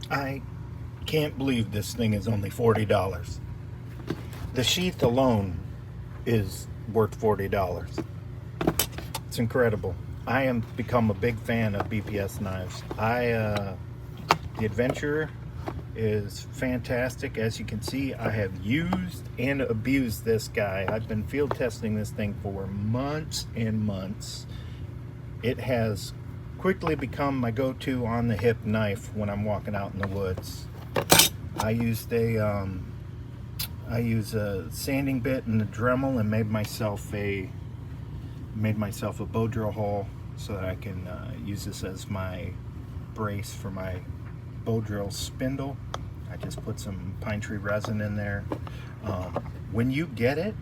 I can't believe this thing is only $40. The sheath alone is worth $40. It's incredible. I am become a big fan of BPS knives. The Adventurer is fantastic. As you can see, I have used and abused this guy. I've been field testing this thing for months and months. It has quickly become my go-to on the hip knife when I'm walking out in the woods. I used a sanding bit and a Dremel and made myself a bow drill hole so that I can use this as my brace for my bow drill spindle. I just put some pine tree resin in there. When you get it,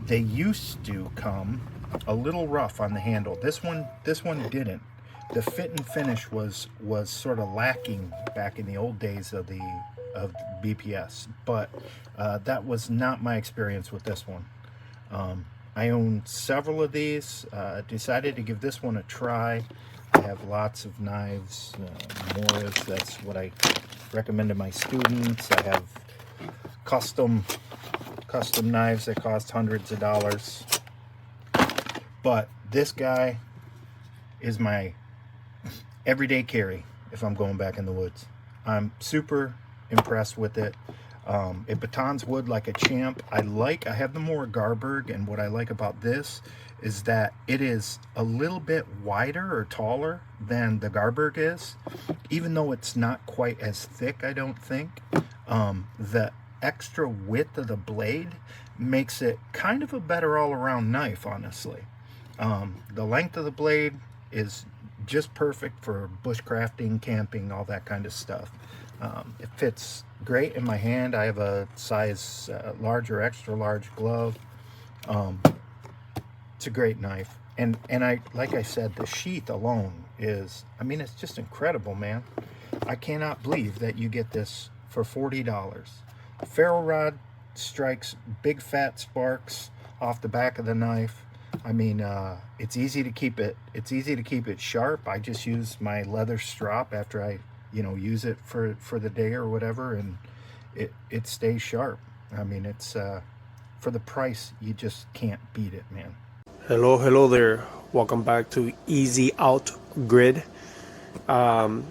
they used to come a little rough on the handle. This one didn't. The fit and finish was sort of lacking back in the old days of BPS, but that was not my experience with this one. I own several of these. Decided to give this one a try. I have lots of knives, Morris. That's what I recommend to my students. I have custom knives that cost hundreds of dollars. But this guy is my everyday carry if I'm going back in the woods. I'm super impressed with it. It batons wood like a champ. I have the more Garberg, and what I like about this is that it is a little bit wider or taller than the Garberg is, even though it's not quite as thick, I don't think. The extra width of the blade makes it kind of a better all-around knife, honestly. The length of the blade is just perfect for bushcrafting, camping, all that kind of stuff. It fits great in my hand. I have a size large or extra large glove. It's a great knife, and like I said, the sheath alone is, I mean, it's just incredible, man. I cannot believe that you get this for $40. The ferro rod strikes big fat sparks off the back of the knife. I mean, it's easy to keep it sharp. I just use my leather strop after I use it for the day or whatever, and it stays sharp. I mean, it's for the price, you just can't beat it, man. Hello there. Welcome back to Easy Out Grid. Guys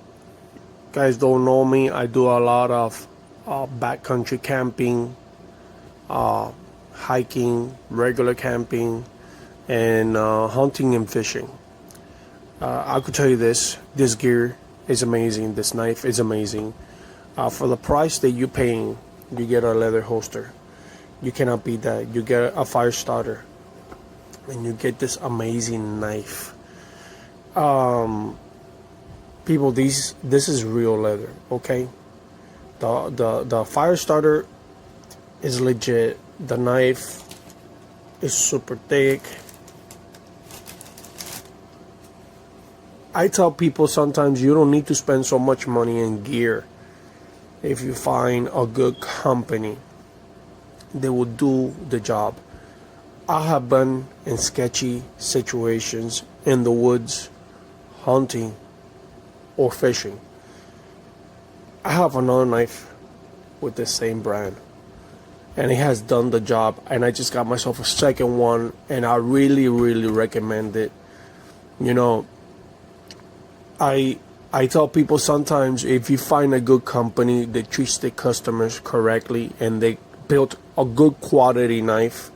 don't know me. I do a lot of backcountry camping, hiking, regular camping, and hunting and fishing. I could tell you this gear is amazing. This knife is amazing. For the price that you're paying, you get a leather holster. You cannot beat that. You get a fire starter, and you get this amazing knife. People, this is real leather, okay? The fire starter is legit. The knife is super thick. I tell people sometimes you don't need to spend so much money in gear. If you find a good company, they will do the job. I have been in sketchy situations in the woods, hunting or fishing. I have another knife with the same brand, and it has done the job, and I just got myself a second one, and I really recommend it. I tell people sometimes, if you find a good company that treats their customers correctly and they built a good quality knife,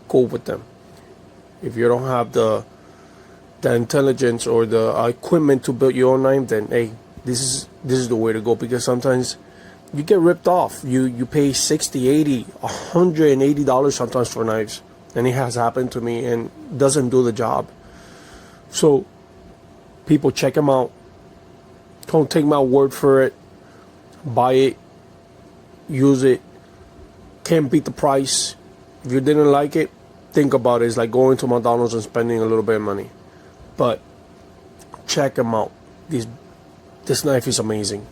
go with them. If you don't have the intelligence or the equipment to build your own knife, then hey, this is the way to go, because sometimes you get ripped off. You pay $60, $80, $180 sometimes for knives, and it has happened to me and doesn't do the job. So people, check them out. Don't take my word for it. Buy it, use it. Can't beat the price. If you didn't like it, think about it. It's like going to McDonald's and spending a little bit of money. But check them out. This knife is amazing.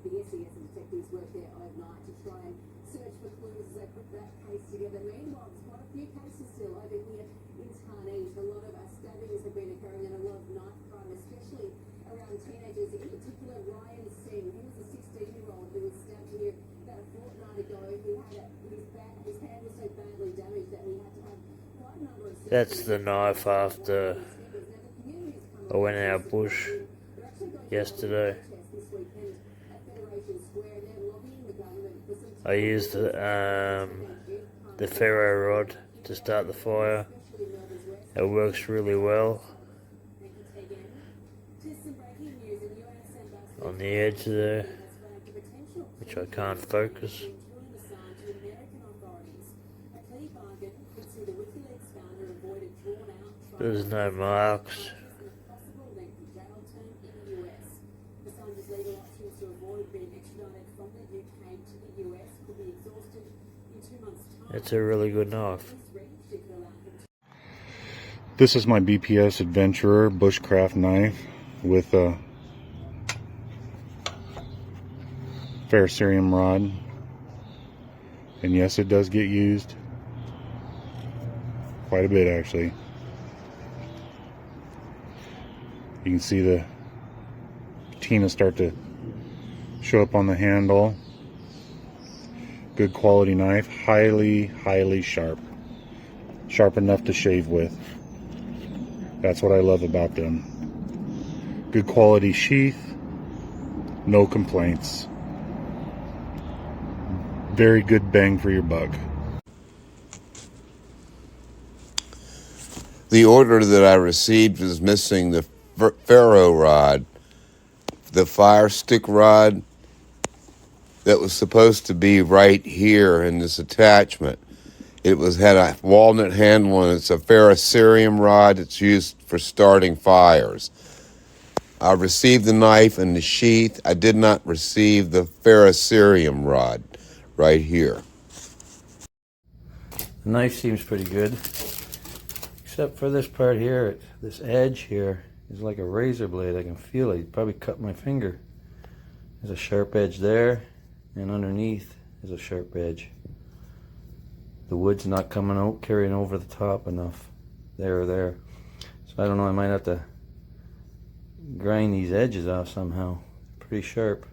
The SES and detectives worked there overnight to try and search for clues as they put that case together. Meanwhile, there's quite a few cases still over here in Tarneit. A lot of stabbings have been occurring and a lot of knife crime, especially around teenagers. In particular, Ryan Singh, he was a 16-year-old who was stabbed here about a fortnight ago. He had his hand was so badly damaged that we had to have quite a number of... That's the knife after I went out bush yesterday. I used the ferro rod to start the fire. It works really well on the edge there, which I can't focus. There's no marks. It's a really good knife. This is my BPS Adventurer Bushcraft knife with a ferrocerium rod. And yes, it does get used quite a bit, actually. You can see the patina start to show up on the handle. Good quality knife, highly sharp. Sharp enough to shave with. That's what I love about them. Good quality sheath, no complaints. Very good bang for your buck. The order that I received was missing the ferro rod, the fire stick rod that was supposed to be right here in this attachment. It had a walnut handle and it's a ferrocerium rod. It's used for starting fires. I received the knife and the sheath. I did not receive the ferrocerium rod right here. The knife seems pretty good, except for this part here. This edge here is like a razor blade. I can feel it. You'd probably cut my finger. There's a sharp edge there, and underneath is a sharp edge. The wood's not coming out, carrying over the top enough. There or there. So I don't know, I might have to grind these edges off somehow. Pretty sharp.